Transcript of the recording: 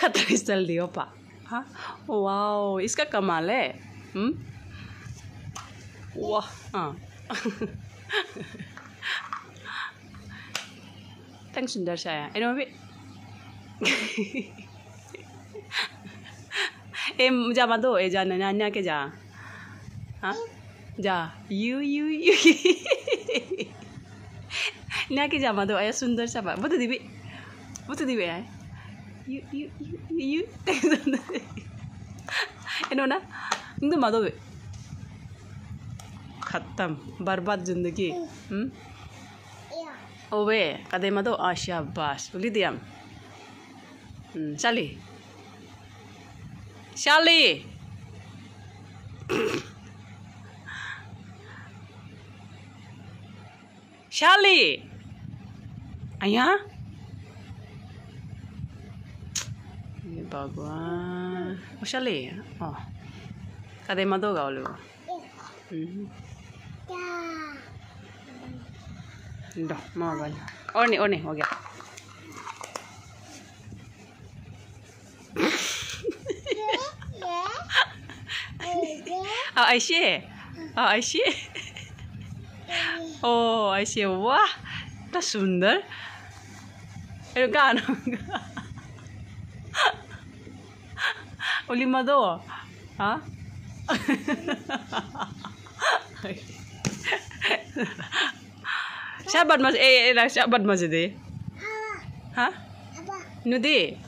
खतरा स्टाइल दियो पा हाँ वाओ इसका कमाल है वाह हाँ तंग सुंदर सा है इन्हों भी जामा दो जा नन्या के जा हाँ जा यू न्या के जामा दो आया सुंदर सा बुत दिबे आया you इन्हों ना इंदु मादो बे खत्म बर्बाद जिंदगी ओवे कदे मादो आशा बास बोली दियाम शाली आया भगवान शाली कदे मादो गाओ लो मोबाइल और नहीं हो गया ऐसे ओ ऐसे वाह इतना सुंदर गाना Ulima do, ha? Sahabat mas, sahabat mas deh, ha? Nudi.